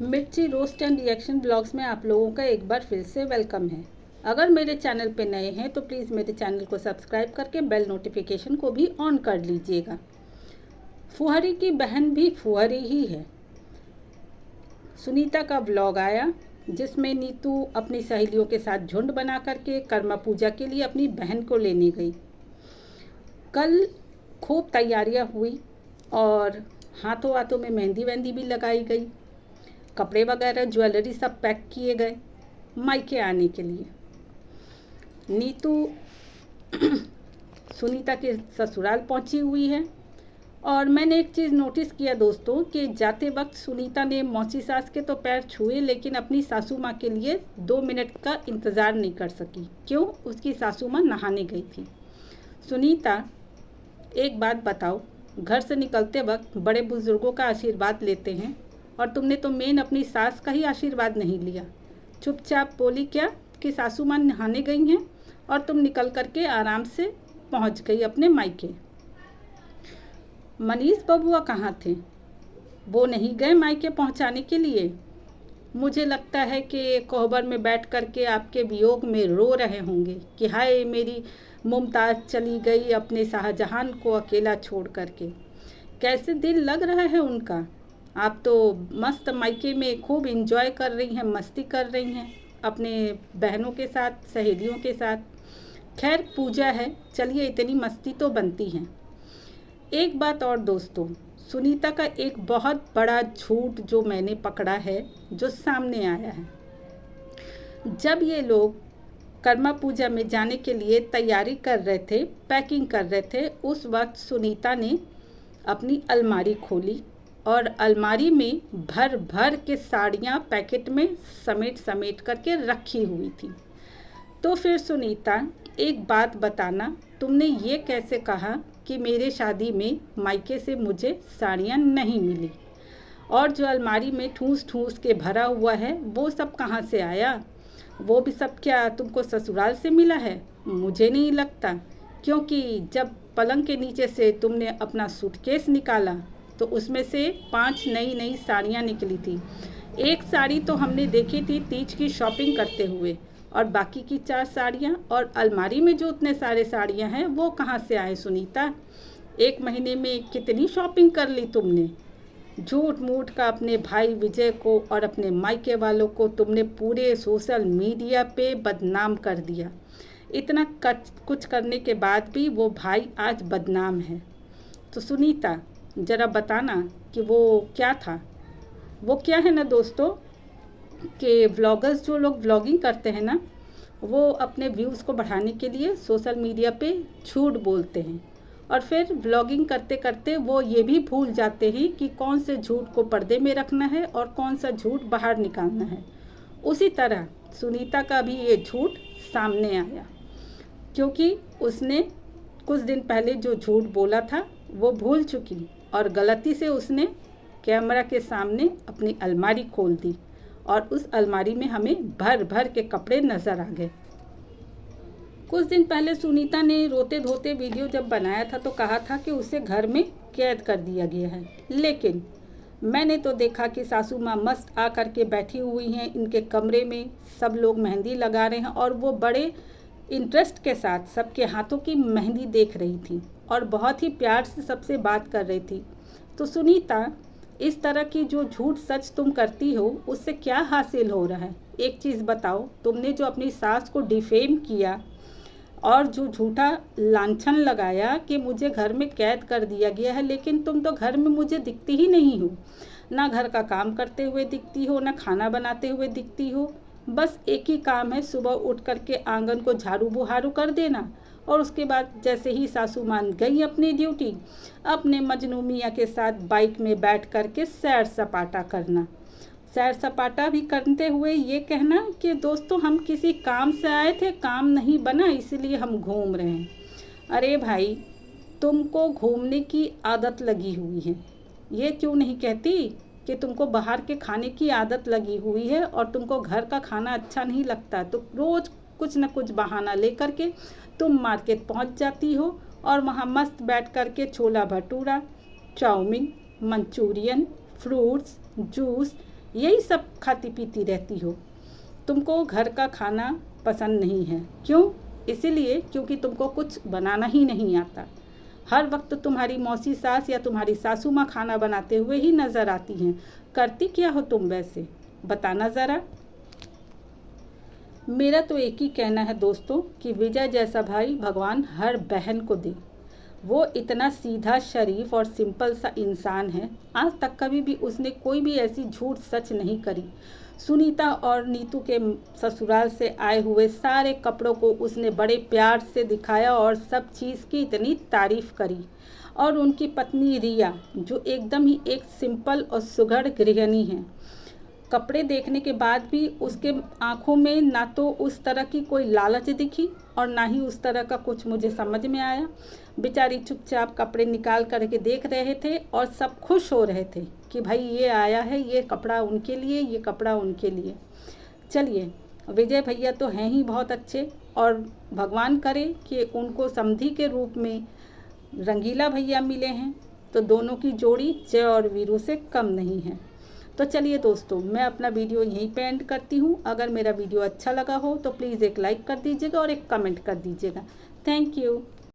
मिर्ची roast and reaction blogs में आप लोगों का एक बार फिर से वेलकम है। अगर मेरे चैनल पे नए हैं तो प्लीज़ मेरे चैनल को सब्सक्राइब करके बेल नोटिफिकेशन को भी ऑन कर लीजिएगा। फुहरी की बहन भी फुहरी ही है। सुनीता का ब्लॉग आया जिसमें नीतू अपनी सहेलियों के साथ झुंड बना करके कर्मा पूजा के लिए अपनी बहन को लेने गई। कल खूब तैयारियां हुई और हाथों हाथों में मेहंदी वेंदी भी लगाई गई। कपड़े वगैरह ज्वेलरी सब पैक किए गए मायके आने के लिए। नीतू सुनीता के ससुराल पहुंची हुई है और मैंने एक चीज़ नोटिस किया दोस्तों कि जाते वक्त सुनीता ने मौसी सास के तो पैर छुए लेकिन अपनी सासू माँ के लिए 2 मिनट का इंतज़ार नहीं कर सकी। क्यों? उसकी सासू माँ नहाने गई थी। सुनीता, एक बात बताओ, घर से निकलते वक्त बड़े बुजुर्गों का आशीर्वाद लेते हैं और तुमने तो मेन अपनी सास का ही आशीर्वाद नहीं लिया। चुपचाप बोली क्या कि सासू माँ नहाने गई हैं और तुम निकल करके आराम से पहुंच गई अपने मायके। मनीष बबुआ कहाँ थे? वो नहीं गए मायके पहुंचाने के लिए? मुझे लगता है कि कोहबर में बैठ करके आपके वियोग में रो रहे होंगे कि हाय मेरी मुमताज़ चली गई अपने शाहजहान को अकेला छोड़ करके। कैसे दिल लग रहा है उनका। आप तो मस्त मायके में खूब इंजॉय कर रही हैं, मस्ती कर रही हैं अपने बहनों के साथ, सहेलियों के साथ। खैर पूजा है, चलिए इतनी मस्ती तो बनती है। एक बात और दोस्तों, सुनीता का एक बहुत बड़ा झूठ जो मैंने पकड़ा है, जो सामने आया है। जब ये लोग कर्मा पूजा में जाने के लिए तैयारी कर रहे थे, पैकिंग कर रहे थे, उस वक्त सुनीता ने अपनी अलमारी खोली और अलमारी में भर भर के साड़ियाँ पैकेट में समेट समेट करके रखी हुई थी। तो फिर सुनीता, एक बात बताना, तुमने ये कैसे कहा कि मेरे शादी में मायके से मुझे साड़ियाँ नहीं मिली? और जो अलमारी में ठूस ठूस के भरा हुआ है वो सब कहाँ से आया? वो भी सब क्या तुमको ससुराल से मिला है? मुझे नहीं लगता, क्योंकि जब पलंग के नीचे से तुमने अपना सूटकेस निकाला तो उसमें से 5 नई नई साड़ियाँ निकली थी। एक साड़ी तो हमने देखी थी तीज की शॉपिंग करते हुए, और बाकी की 4 साड़ियाँ और अलमारी में जो उतने सारे साड़ियाँ हैं वो कहाँ से आए सुनीता? 1 महीने में कितनी शॉपिंग कर ली तुमने? झूठ मूठ का अपने भाई विजय को और अपने मायके वालों को तुमने पूरे सोशल मीडिया पे बदनाम कर दिया। इतना कुछ करने के बाद भी वो भाई आज बदनाम है। तो सुनीता, ज़रा बताना कि वो क्या था। वो क्या है ना दोस्तों कि व्लॉगर्स जो लोग व्लॉगिंग करते हैं ना, वो अपने व्यूज़ को बढ़ाने के लिए सोशल मीडिया पे झूठ बोलते हैं और फिर व्लॉगिंग करते करते वो ये भी भूल जाते हैं कि कौन से झूठ को पर्दे में रखना है और कौन सा झूठ बाहर निकालना है। उसी तरह सुनीता का भी ये झूठ सामने आया, क्योंकि उसने कुछ दिन पहले जो झूठ बोला था वो भूल चुकी और गलती से उसने कैमरा के सामने अपनी अलमारी खोल दी और उस अलमारी में हमें भर भर के कपड़े नज़र आ गए। कुछ दिन पहले सुनीता ने रोते धोते वीडियो जब बनाया था तो कहा था कि उसे घर में कैद कर दिया गया है, लेकिन मैंने तो देखा कि सासू माँ मस्त आ कर के बैठी हुई हैं इनके कमरे में, सब लोग मेहंदी लगा रहे हैं और वो बड़े इंटरेस्ट के साथ सबके हाथों की मेहंदी देख रही थी और बहुत ही प्यार से सबसे बात कर रही थी। तो सुनीता, इस तरह की जो झूठ सच तुम करती हो उससे क्या हासिल हो रहा है? एक चीज़ बताओ, तुमने जो अपनी सास को डिफेम किया और जो झूठा लांछन लगाया कि मुझे घर में कैद कर दिया गया है, लेकिन तुम तो घर में मुझे दिखती ही नहीं हो, ना घर का काम करते हुए दिखती हो, ना खाना बनाते हुए दिखती हो। बस एक ही काम है, सुबह उठ करके आंगन को झाड़ू बुहारू कर देना और उसके बाद जैसे ही सासू मान गई अपनी ड्यूटी, अपने मजनू मियाँ के साथ बाइक में बैठ करके सैर सपाटा करना। सैर सपाटा भी करते हुए ये कहना कि दोस्तों हम किसी काम से आए थे, काम नहीं बना इसलिए हम घूम रहे हैं। अरे भाई, तुमको घूमने की आदत लगी हुई है, ये क्यों नहीं कहती कि तुमको बाहर के खाने की आदत लगी हुई है और तुमको घर का खाना अच्छा नहीं लगता, तो रोज़ कुछ न कुछ बहाना लेकर के तुम मार्केट पहुंच जाती हो और वहां मस्त बैठ कर के chola bhatura, chow mein, Manchurian, fruits, juice, यही सब खाती पीती रहती हो। तुमको घर का खाना पसंद नहीं है, क्यों? इसीलिए क्योंकि तुमको कुछ बनाना ही नहीं आता। हर वक्त तुम्हारी मौसी सास या तुम्हारी सासू माँ खाना बनाते हुए ही नज़र आती हैं। करती क्या हो तुम वैसे, बताना ज़रा। मेरा तो एक ही कहना है दोस्तों कि विजय जैसा भाई भगवान हर बहन को दे। वो इतना सीधा, शरीफ और सिंपल सा इंसान है। आज तक कभी भी उसने कोई भी ऐसी झूठ सच नहीं करी। सुनीता और नीतू के ससुराल से आए हुए सारे कपड़ों को उसने बड़े प्यार से दिखाया और सब चीज़ की इतनी तारीफ करी। और उनकी पत्नी रिया, जो एकदम ही एक सिंपल और सुघड़ गृहिणी है, कपड़े देखने के बाद भी उसके आंखों में ना तो उस तरह की कोई लालच दिखी और ना ही उस तरह का कुछ मुझे समझ में आया। बेचारी चुपचाप कपड़े निकाल करके देख रहे थे और सब खुश हो रहे थे कि भाई ये आया है, ये कपड़ा उनके लिए, ये कपड़ा उनके लिए। चलिए, विजय भैया तो हैं ही बहुत अच्छे, और भगवान करे कि उनको समधी के रूप में रंगीला भैया मिले हैं, तो दोनों की जोड़ी जय और वीरू से कम नहीं है। तो चलिए दोस्तों, मैं अपना वीडियो यहीं पे एंड करती हूँ। अगर मेरा वीडियो अच्छा लगा हो तो प्लीज़ एक लाइक कर दीजिएगा और एक कमेंट कर दीजिएगा। Thank you.